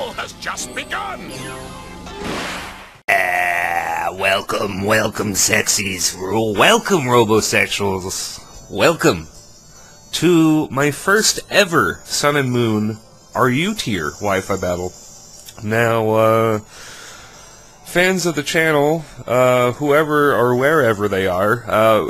battle has just begun! Welcome, sexies. Welcome, robosexuals. Welcome to my first ever Sun and Moon RU tier Wi-Fi battle. Now, fans of the channel, whoever or wherever they are,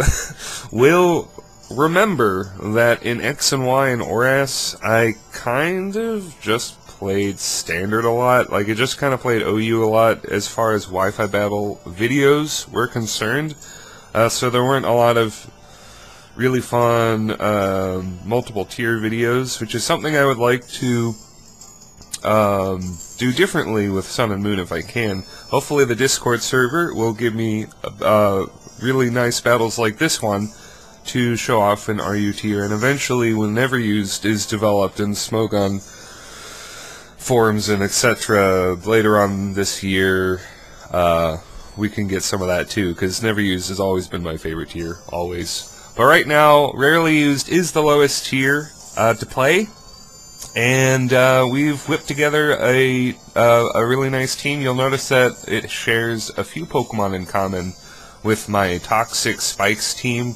will remember that in X and Y and ORAS, I kind of just played standard a lot. Like, it just kind of played OU a lot as far as Wi-Fi battle videos were concerned. So there weren't a lot of really fun multiple tier videos, which is something I would like to do differently with Sun and Moon if I can. Hopefully the Discord server will give me really nice battles like this one to show off in RU tier, and eventually, when Never Used is developed and Smogon forums and etc. later on this year, we can get some of that too, because Never Used has always been my favorite tier, always. But right now, Rarely Used is the lowest tier to play, and we've whipped together a really nice team. You'll notice that it shares a few Pokemon in common with my Toxic Spikes team.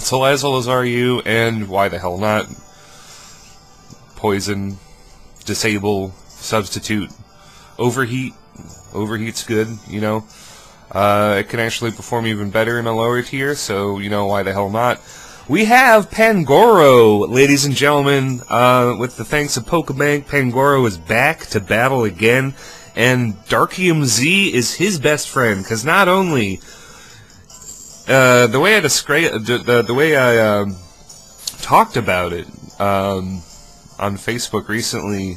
Salazzle is RU, and why the hell not? Poison, Disable, Substitute, Overheat. Overheat's good, you know. It can actually perform even better in a lower tier, so, you know, why the hell not? We have Pangoro, ladies and gentlemen. With the thanks of Pokebank, Pangoro is back to battle again, and Darkium Z is his best friend, because not only the way I describe the way I talked about it on Facebook recently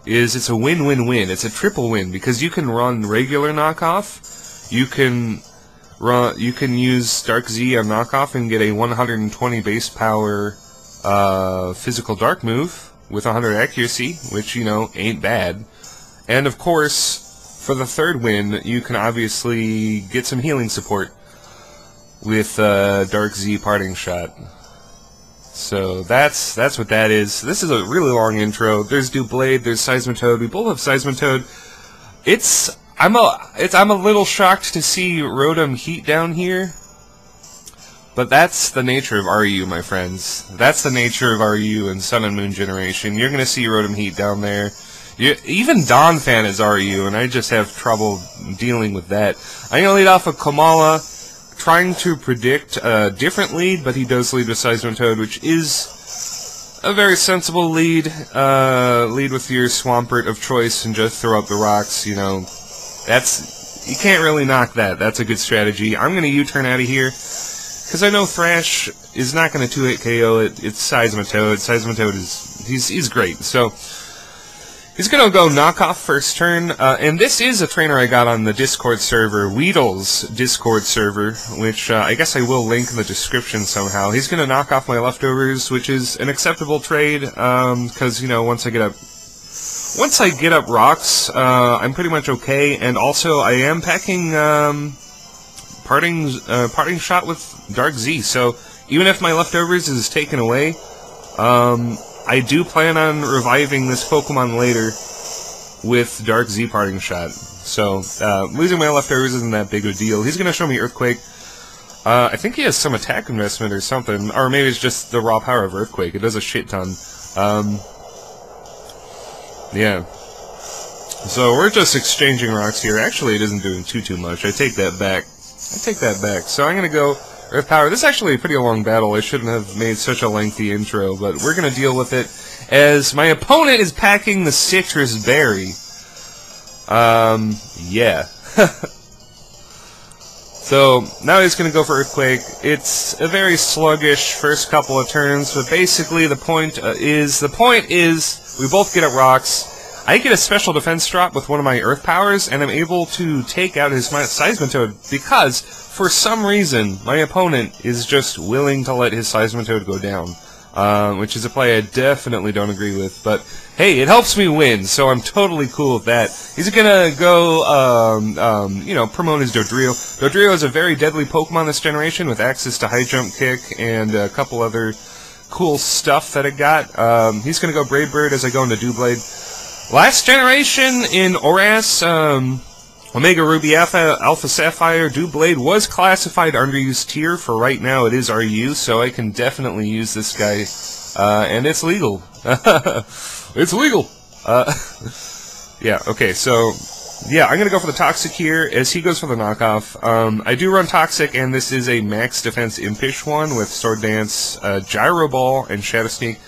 is it's a win-win-win. It's a triple win because you can run regular knockoff, you can use Dark Z on knockoff and get a 120 base power physical dark move with 100 accuracy, which, you know, ain't bad. And of course, for the third win, you can obviously get some healing support with Dark Z Parting Shot. So that's what that is. This is a really long intro. There's Doublade, there's Seismitoad. We both have Seismitoad. I'm a little shocked to see Rotom Heat down here. But that's the nature of RU, my friends. That's the nature of RU and Sun and Moon generation. You're gonna see Rotom Heat down there. Even Donphan is RU, and I just have trouble dealing with that. I'm gonna lead off with Kamala, trying to predict a different lead, but he does lead with Seismitoad, which is a very sensible lead. Lead with your Swampert of choice and just throw up the rocks, you know. You can't really knock that. That's a good strategy. I'm going to U-turn out of here, because I know Thrash is not going to 2-hit KO it. It's Seismitoad. Seismitoad he's great. So he's going to go knockoff first turn, and this is a trainer I got on the Discord server, Weedle's Discord server, which I guess I will link in the description somehow. He's going to knock off my leftovers, which is an acceptable trade, because, you know, once I get up rocks, I'm pretty much okay, and also I am packing Parting Shot with Dark Z, so even if my leftovers is taken away, I do plan on reviving this Pokemon later with Dark Z Parting Shot. So, losing my leftovers isn't that big of a deal. He's going to show me Earthquake. I think he has some attack investment or something, or maybe it's just the raw power of Earthquake. It does a shit ton. Yeah. So, we're just exchanging rocks here. Actually, it isn't doing too much. I take that back. So, I'm going to go Earth Power. This is actually a pretty long battle. I shouldn't have made such a lengthy intro, but we're going to deal with it as my opponent is packing the Citrus Berry. Yeah. So, now he's going to go for Earthquake. It's a very sluggish first couple of turns, but basically the point is we both get at rocks. I get a special defense drop with one of my Earth Powers, and I'm able to take out his Seismitoad because, for some reason, my opponent is just willing to let his Seismitoad go down, which is a play I definitely don't agree with, but hey, it helps me win, so I'm totally cool with that. He's gonna go, you know, promote his Dodrio. Dodrio is a very deadly Pokemon this generation with access to High Jump Kick and a couple other cool stuff that I got. He's going to go Brave Bird as I go into Doublade. Last generation in ORAS, Omega Ruby Alpha Sapphire Doublade was classified underused tier. For right now, it is RU, so I can definitely use this guy, and it's legal. It's legal. Yeah, okay, so, yeah, I'm going to go for the Toxic here, as he goes for the knockoff. I do run Toxic, and this is a max defense impish one with Sword Dance, Gyro Ball, and Shadow Sneak.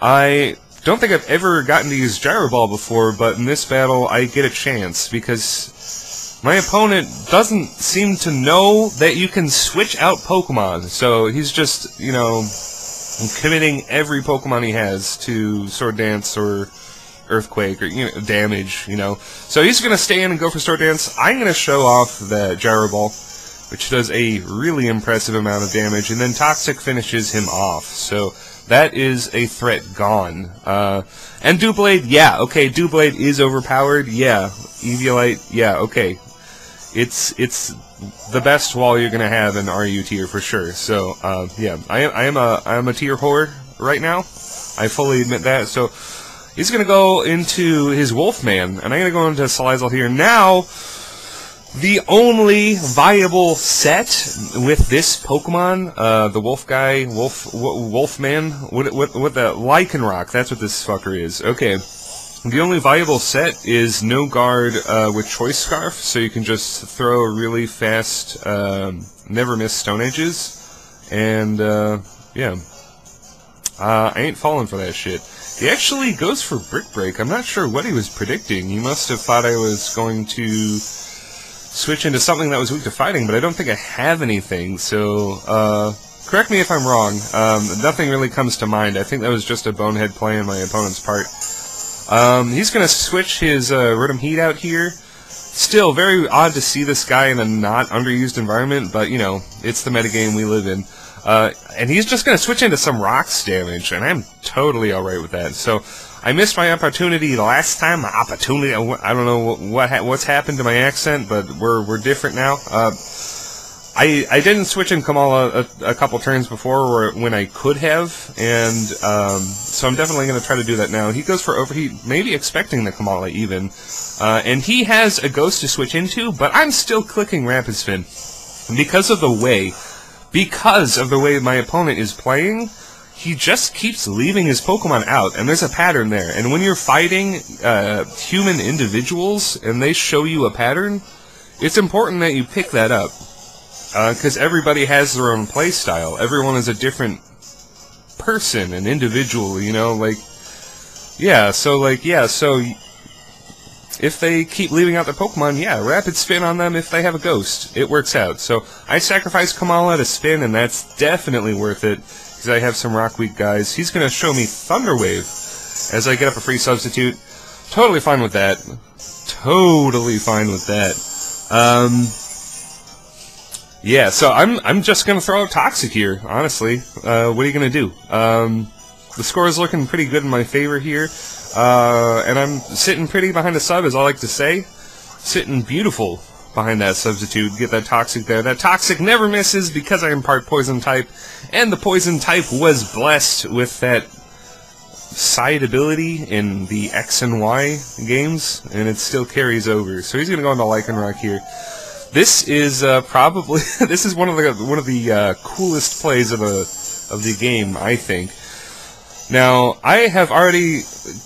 I don't think I've ever gotten to use Gyro Ball before, but in this battle, I get a chance, because my opponent doesn't seem to know that you can switch out Pokemon, so he's just, you know, committing every Pokemon he has to Sword Dance or Earthquake or, you know, damage, you know. So he's going to stay in and go for Sword Dance. I'm going to show off the Gyro Ball, which does a really impressive amount of damage, and then Toxic finishes him off. So that is a threat gone. And Doublade, yeah, okay, Doublade is overpowered, yeah. Eviolite, yeah, okay. It's the best wall you're gonna have in RU tier for sure. So yeah, I am a tier whore right now. I fully admit that. So he's gonna go into his Wolfman, and I'm gonna go into Salazzle here. Now, the only viable set with this Pokemon, the Wolf guy, Wolfman, what the Lycanroc, that's what this fucker is. Okay. The only viable set is no guard with Choice Scarf, so you can just throw really fast, never miss Stone Edges, and yeah, I ain't falling for that shit. He actually goes for Brick Break. I'm not sure what he was predicting. He must have thought I was going to switch into something that was weak to fighting, but I don't think I have anything, so correct me if I'm wrong. Nothing really comes to mind. I think that was just a bonehead play on my opponent's part. He's going to switch his Rotom Heat out here. Still, very odd to see this guy in a not underused environment, but, you know, it's the metagame we live in. And he's just going to switch into some Rocks damage, and I'm totally alright with that. So, I missed my opportunity last time. I don't know what's happened to my accent, but we're different now. I didn't switch in Kamala a couple turns before when I could have, and so I'm definitely going to try to do that now. He goes for Overheat, maybe expecting the Kamala even, and he has a Ghost to switch into, but I'm still clicking Rapid Spin. Because of the way my opponent is playing, he just keeps leaving his Pokemon out, and there's a pattern there. And when you're fighting human individuals, and they show you a pattern, it's important that you pick that up. Because everybody has their own playstyle. Everyone is a different person, an individual, you know, like, yeah, so if they keep leaving out their Pokemon, yeah, Rapid Spin on them if they have a Ghost. It works out. So I sacrifice Kamala to spin, and that's definitely worth it, because I have some Rock Weak guys. He's going to show me Thunder Wave as I get up a free substitute. Totally fine with that. Totally fine with that. Yeah, so I'm just gonna throw out Toxic here, honestly. What are you gonna do? The score is looking pretty good in my favor here, and I'm sitting pretty behind a sub, as I like to say. Sitting beautiful behind that substitute. Get that Toxic there. That Toxic never misses because I am part Poison type, and the Poison type was blessed with that side ability in the X and Y games, and it still carries over. So he's gonna go into Lycanroc here. This is probably this is one of the coolest plays of the game, I think. Now, I have already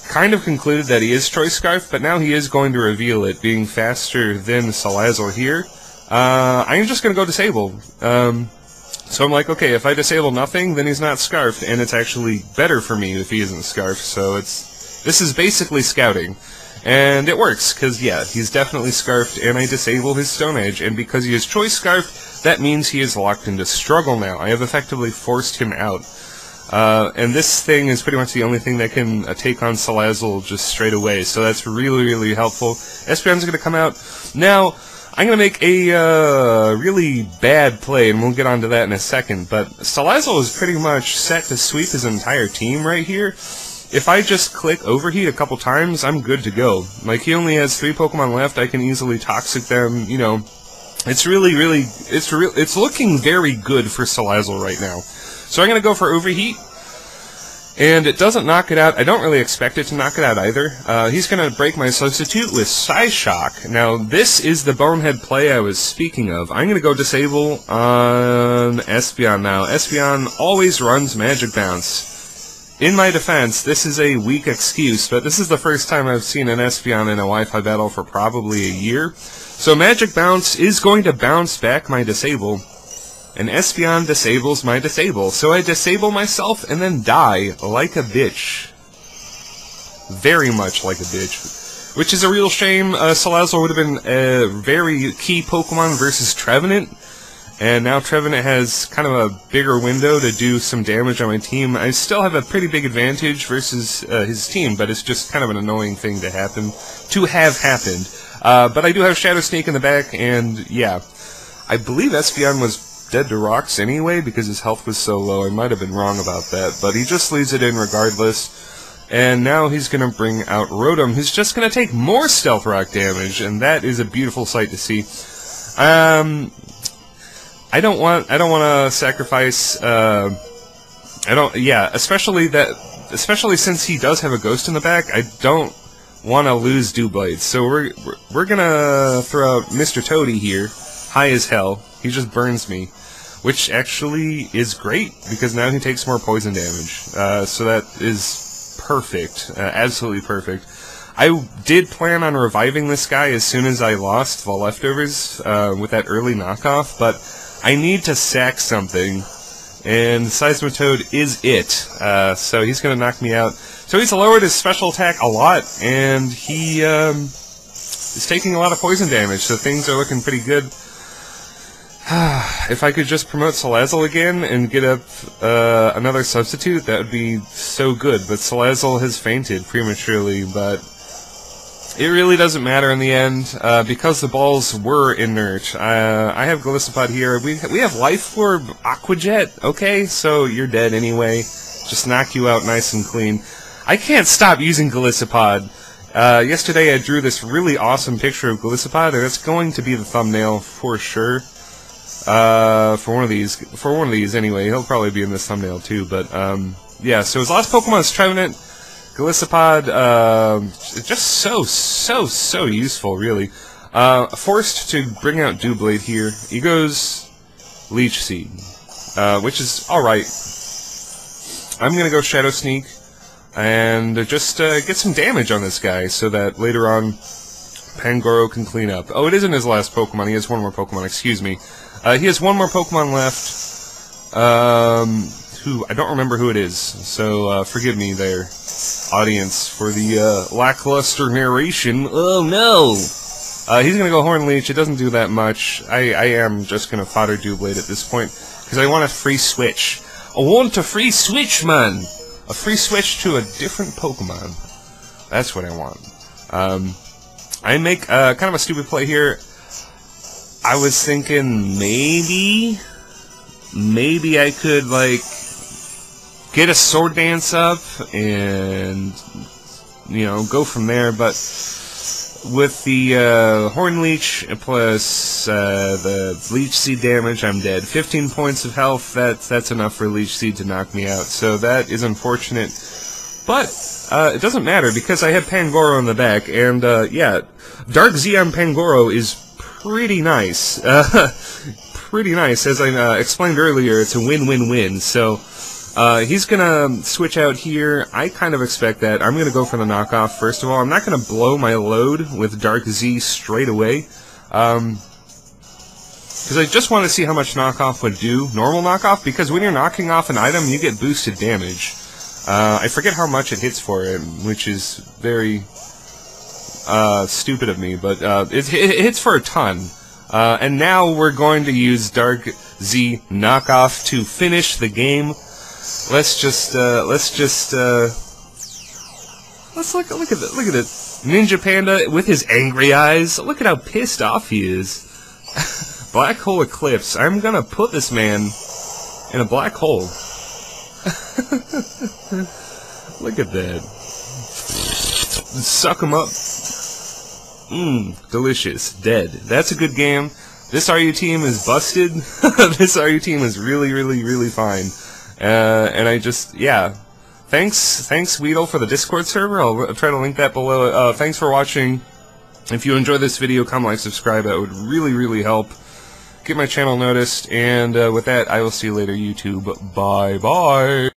kind of concluded that he is Choice Scarf, but now he is going to reveal it, being faster than Salazzle here. I'm just going to go Disable. So I'm like, okay, if I disable nothing, then he's not Scarfed, and it's actually better for me if he isn't Scarfed. So this is basically scouting. And it works, because, yeah, he's definitely Scarfed, and I disable his Stone Edge, and because he is Choice Scarfed, that means he is locked into Struggle now. I have effectively forced him out. And this thing is pretty much the only thing that can take on Salazzle just straight away, so that's really, really helpful. Espeon's going to come out. Now, I'm going to make a really bad play, and we'll get onto that in a second, but Salazzle is pretty much set to sweep his entire team right here. If I just click Overheat a couple times, I'm good to go. Like, he only has 3 Pokemon left, I can easily Toxic them, you know. It's it's looking very good for Salazzle right now. So I'm going to go for Overheat. And it doesn't knock it out. I don't really expect it to knock it out either. He's going to break my substitute with Psyshock. Now, this is the bonehead play I was speaking of. I'm going to go disable on Espeon now. Espeon always runs Magic Bounce. In my defense, this is a weak excuse, but this is the first time I've seen an Espeon in a Wi-Fi battle for probably a year. So Magic Bounce is going to bounce back my disable. And Espeon disables my disable, so I disable myself and then die like a bitch. Very much like a bitch. Which is a real shame. Salazzle would have been a very key Pokemon versus Trevenant. And now Trevenant has kind of a bigger window to do some damage on my team. I still have a pretty big advantage versus his team, but it's just kind of an annoying thing to have happened. But I do have Shadow Sneak in the back, and yeah. I believe Espeon was dead to rocks anyway, because his health was so low. I might have been wrong about that, but he just leaves it in regardless. And now he's going to bring out Rotom, who's just going to take more Stealth Rock damage, and that is a beautiful sight to see. I don't want to sacrifice, especially since he does have a Ghost in the back, I don't want to lose Doublade. So we're going to throw out Mr. Toady here, high as hell. He just burns me, which actually is great, because now he takes more poison damage. So that is perfect. Absolutely perfect. I did plan on reviving this guy as soon as I lost the leftovers with that early knockoff, but I need to sack something, and Seismitoad is it. So he's going to knock me out. So he's lowered his special attack a lot, and he is taking a lot of poison damage, so things are looking pretty good. If I could just promote Salazzle again and get up another substitute, that would be so good. But Salazzle has fainted prematurely, but it really doesn't matter in the end, because the balls were inert. I have Gliscopod here. We have Life Orb Aqua Jet, okay? So you're dead anyway. Just knock you out nice and clean. I can't stop using Gliscopod. Yesterday I drew this really awesome picture of Gliscopod, and it's going to be the thumbnail for sure. For one of these anyway. He'll probably be in this thumbnail too, but yeah, so his last Pokemon is Trevenant. Gliscopod, just so useful, really. Forced to bring out Doublade here. He goes Leech Seed, which is alright. I'm gonna go Shadow Sneak and just get some damage on this guy so that later on Pangoro can clean up. Oh, it isn't his last Pokemon. He has one more Pokemon, excuse me. He has one more Pokemon left, who, I don't remember who it is, so forgive me there, audience, for the lackluster narration. Oh no! He's gonna go Horn Leech. It doesn't do that much. I am just gonna fodder Doublade at this point, because I want a free switch. I want a free switch, man! A free switch to a different Pokemon. That's what I want. I make kind of a stupid play here. I was thinking maybe I could, like, get a Sword Dance up and, you know, go from there, but with the Horn Leech plus the Leech Seed damage, I'm dead. 15 points of health, that's enough for Leech Seed to knock me out, so that is unfortunate. But it doesn't matter, because I have Pangoro in the back, and yeah, Dark Z on Pangoro is pretty nice. Pretty nice. As I explained earlier, it's a win-win-win. So he's gonna switch out here. I kind of expect that. I'm gonna go for the knockoff first of all. I'm not gonna blow my load with Dark Z straight away, because I just want to see how much knockoff would do. Normal knockoff, because when you're knocking off an item, you get boosted damage. I forget how much it hits for it, which is very stupid of me, but it hits for a ton. And now we're going to use Dark Z knockoff to finish the game. Let's look at it. Ninja Panda with his angry eyes. Look at how pissed off he is. Black Hole Eclipse. I'm gonna put this man in a black hole. Look at that. Suck him up. Delicious. Dead. That's a good game. This RU team is busted. This RU team is really fine. And I just, yeah. Thanks, Weedle, for the Discord server. I'll try to link that below. Thanks for watching. If you enjoyed this video, comment, like, subscribe. That would really help get my channel noticed. And with that, I will see you later, YouTube. Bye-bye.